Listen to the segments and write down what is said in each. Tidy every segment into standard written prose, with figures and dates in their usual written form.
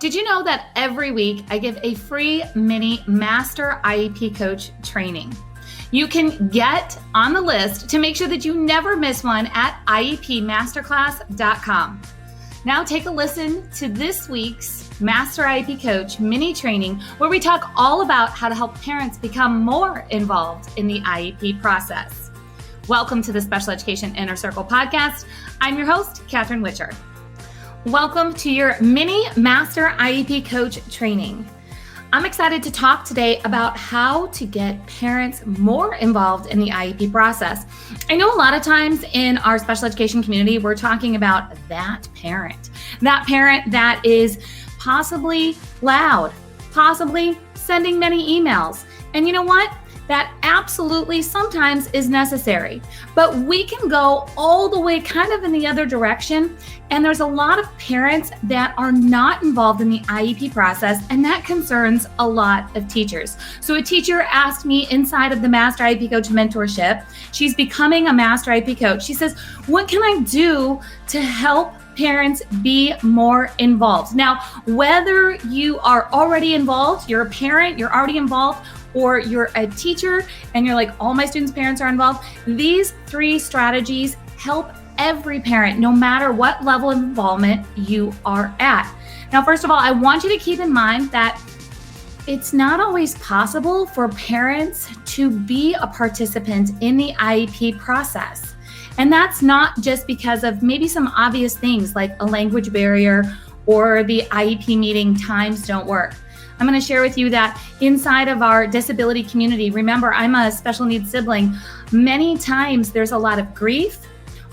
Did you know that every week I give a free mini Master IEP Coach training? You can get on the list to make sure that you never miss one at iepmasterclass.com. Now take a listen to this week's Master IEP Coach mini training, where we talk all about how to help parents become more involved in the IEP process. Welcome to the Special Education Inner Circle podcast. I'm your host, Catherine Witcher. Welcome to your mini Master IEP Coach training. I'm excited to talk today about how to get parents more involved in the IEP process. I know a lot of times in our special education community, we're talking about that parent that is possibly loud, possibly sending many emails. And you know what? That absolutely sometimes is necessary, but we can go all the way kind of in the other direction. And there's a lot of parents that are not involved in the IEP process, and that concerns a lot of teachers. So a teacher asked me inside of the Master IEP Coach mentorship, she's becoming a Master IEP Coach. She says, what can I do to help parents be more involved? Now, whether you are already involved, you're a parent, you're already involved, or you're a teacher and you're like, all my students' parents are involved, these three strategies help every parent, no matter what level of involvement you are at. Now, first of all, I want you to keep in mind that it's not always possible for parents to be a participant in the IEP process. And that's not just because of maybe some obvious things like a language barrier or the IEP meeting times don't work. I'm going to share with you that inside of our disability community, remember, I'm a special needs sibling. Many times there's a lot of grief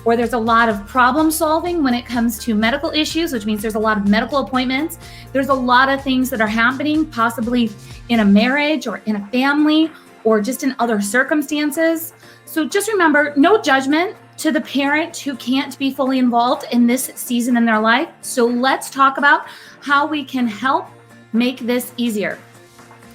or there's a lot of problem solving when it comes to medical issues, which means there's a lot of medical appointments. There's a lot of things that are happening possibly in a marriage or in a family or just in other circumstances. So just remember, no judgment to the parent who can't be fully involved in this season in their life. So let's talk about how we can help make this easier.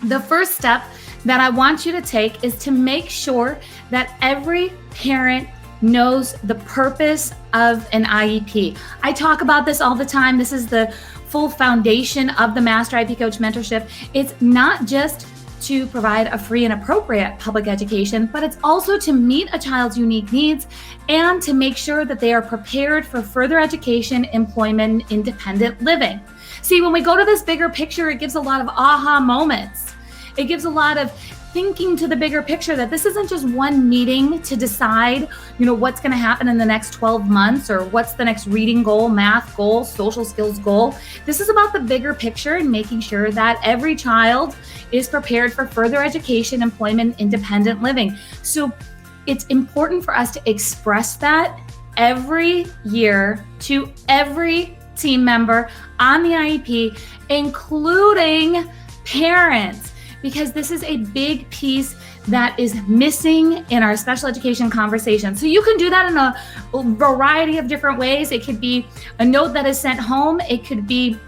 The first step that I want you to take is to make sure that every parent knows the purpose of an IEP. I talk about this all the time. This is the full foundation of the Master IEP Coach mentorship. It's not just to provide a free and appropriate public education, but it's also to meet a child's unique needs and to make sure that they are prepared for further education, employment, and independent living. See, when we go to this bigger picture, it gives a lot of aha moments. It gives a lot of thinking to the bigger picture that this isn't just one meeting to decide, what's going to happen in the next 12 months or what's the next reading goal, math goal, social skills goal. This is about the bigger picture and making sure that every child is prepared for further education, employment, independent living. So it's important for us to express that every year to every team member on the IEP, including parents, because this is a big piece that is missing in our special education conversation. So you can do that in a variety of different ways. It could be a note that is sent home. It could be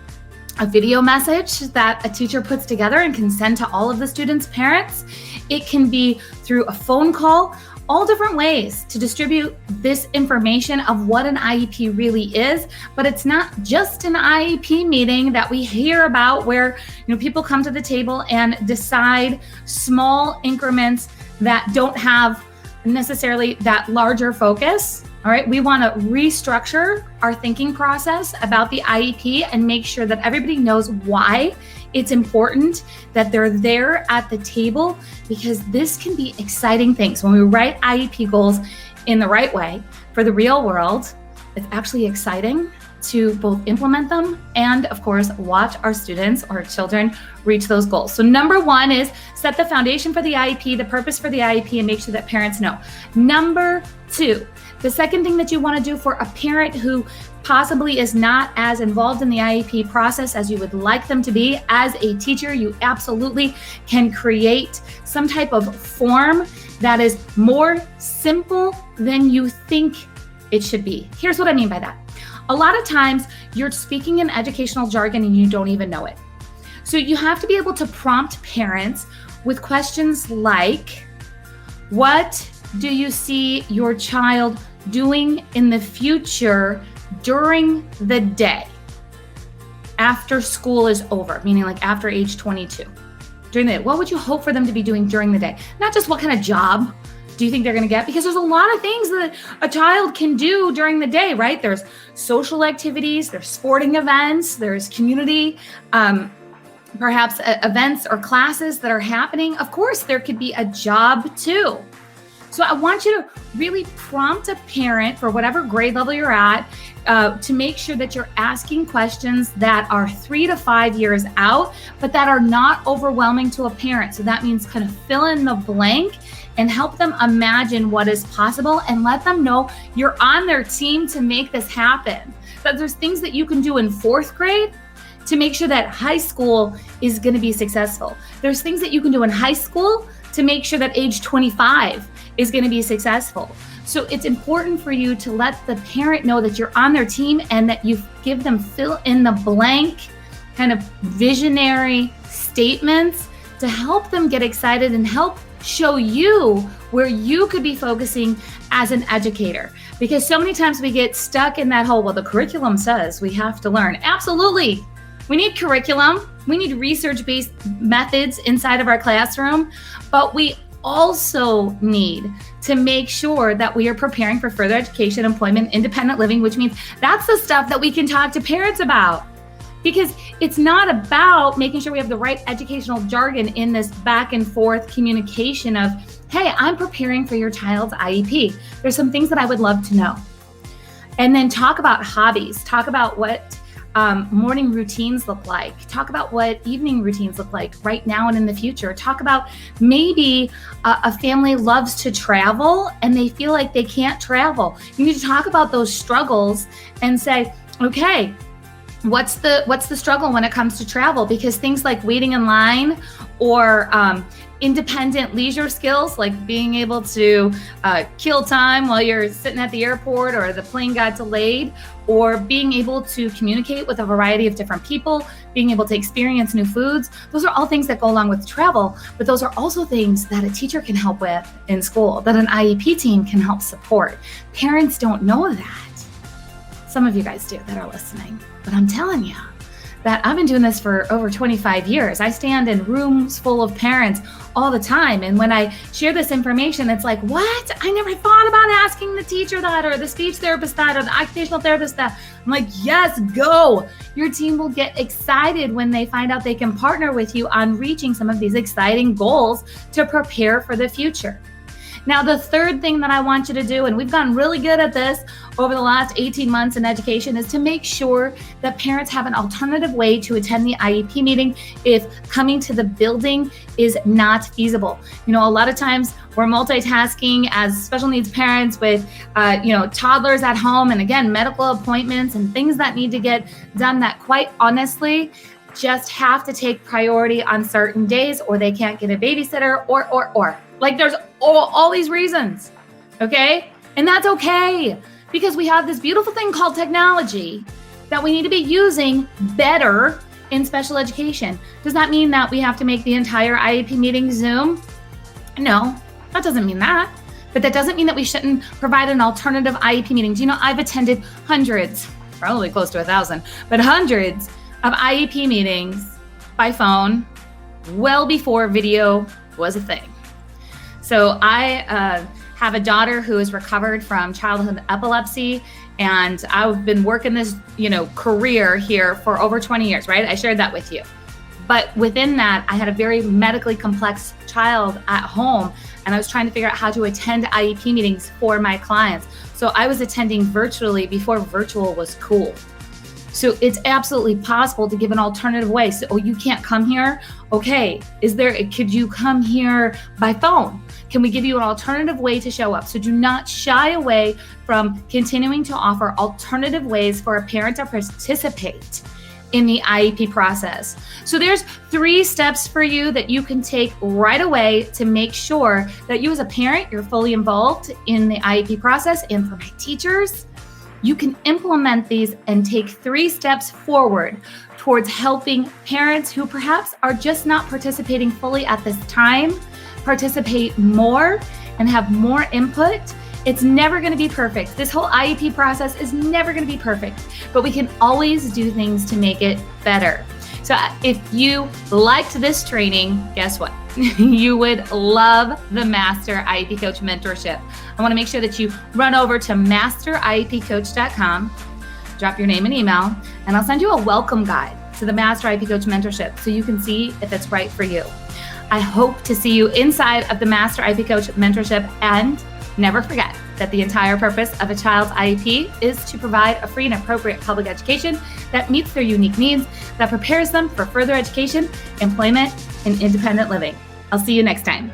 a video message that a teacher puts together and can send to all of the students' parents. It can be through a phone call. All different ways to distribute this information of what an IEP really is, but it's not just an IEP meeting that we hear about where people come to the table and decide small increments that don't have necessarily that larger focus. All right, we want to restructure our thinking process about the IEP and make sure that everybody knows why it's important that they're there at the table, because this can be exciting things. When we write IEP goals in the right way for the real world, it's actually exciting to both implement them and, of course, watch our students or children reach those goals. So number one is set the foundation for the IEP, the purpose for the IEP, and make sure that parents know. Number two, the second thing that you want to do for a parent who possibly is not as involved in the IEP process as you would like them to be, as a teacher, you absolutely can create some type of form that is more simple than you think it should be. Here's what I mean by that. A lot of times you're speaking in educational jargon and you don't even know it. So you have to be able to prompt parents with questions like, what do you see your child doing in the future during the day? after school is over, meaning like after age 22? During the day, what would you hope for them to be doing during the day? Not just what kind of job do you think they're going to get? Because there's a lot of things that a child can do during the day, right? There's social activities, there's sporting events, there's community, perhaps events or classes that are happening. Of course, there could be a job too. So I want you to really prompt a parent for whatever grade level you're at to make sure that you're asking questions that are 3 to 5 years out, but that are not overwhelming to a parent. So that means kind of fill in the blank and help them imagine what is possible and let them know you're on their team to make this happen. That there's things that you can do in 4th grade to make sure that high school is going to be successful. There's things that you can do in high school to make sure that age 25 is going to be successful. So it's important for you to let the parent know that you're on their team and that you give them fill in the blank kind of visionary statements to help them get excited and help show you where you could be focusing as an educator. Because so many times we get stuck in that whole, well, the curriculum says we have to learn. Absolutely. We need curriculum. We need research-based methods inside of our classroom, but we also need to make sure that we are preparing for further education, employment, independent living, which means that's the stuff that we can talk to parents about. Because it's not about making sure we have the right educational jargon in this back and forth communication of, hey, I'm preparing for your child's IEP. There's some things that I would love to know. And then talk about hobbies, talk about what morning routines look like. Talk about what evening routines look like right now and in the future. Talk about maybe a family loves to travel and they feel like they can't travel. You need to talk about those struggles and say, okay, what's the struggle when it comes to travel? Because things like waiting in line or independent leisure skills, like being able to kill time while you're sitting at the airport or the plane got delayed, or being able to communicate with a variety of different people, being able to experience new foods. Those are all things that go along with travel, but those are also things that a teacher can help with in school, that an IEP team can help support. Parents don't know that. Some of you guys do that are listening, but I'm telling you that I've been doing this for over 25 years. I stand in rooms full of parents all the time. And when I share this information, it's like, what? I never thought about asking the teacher that, or the speech therapist that, or the occupational therapist that. I'm like, yes, go. Your team will get excited when they find out they can partner with you on reaching some of these exciting goals to prepare for the future. Now, the third thing that I want you to do, and we've gotten really good at this over the last 18 months in education, is to make sure that parents have an alternative way to attend the IEP meeting if coming to the building is not feasible. You know, a lot of times we're multitasking as special needs parents with, toddlers at home, and again, medical appointments and things that need to get done that quite honestly just have to take priority on certain days, or they can't get a babysitter, or. Like there's all these reasons, okay? And that's okay, because we have this beautiful thing called technology that we need to be using better in special education. Does that mean that we have to make the entire IEP meeting Zoom? No, that doesn't mean that. But that doesn't mean that we shouldn't provide an alternative IEP meeting. Do you know, I've attended hundreds, probably close to 1,000, but hundreds of IEP meetings by phone well before video was a thing. So I have a daughter who is recovered from childhood epilepsy, and I've been working this, career here for over 20 years, right? I shared that with you. But within that, I had a very medically complex child at home, and I was trying to figure out how to attend IEP meetings for my clients. So I was attending virtually before virtual was cool. So it's absolutely possible to give an alternative way. So, you can't come here? Okay, could you come here by phone? Can we give you an alternative way to show up? So do not shy away from continuing to offer alternative ways for a parent to participate in the IEP process. So there's 3 steps for you that you can take right away to make sure that you as a parent, you're fully involved in the IEP process. And for my teachers, you can implement these and take 3 steps forward towards helping parents who perhaps are just not participating fully at this time participate more and have more input It's never going to be perfect. This whole IEP process is never going to be perfect, but we can always do things to make it better. So if you liked this training, guess what? You would love the Master IEP Coach Mentorship. I want to make sure that you run over to masteriepcoach.com, drop your name and email, and I'll send you a welcome guide to the Master IEP Coach Mentorship so you can see if it's right for you. I hope to see you inside of the Master IEP Coach Mentorship, and never forget that the entire purpose of a child's IEP is to provide a free and appropriate public education that meets their unique needs, that prepares them for further education, employment, and independent living. I'll see you next time.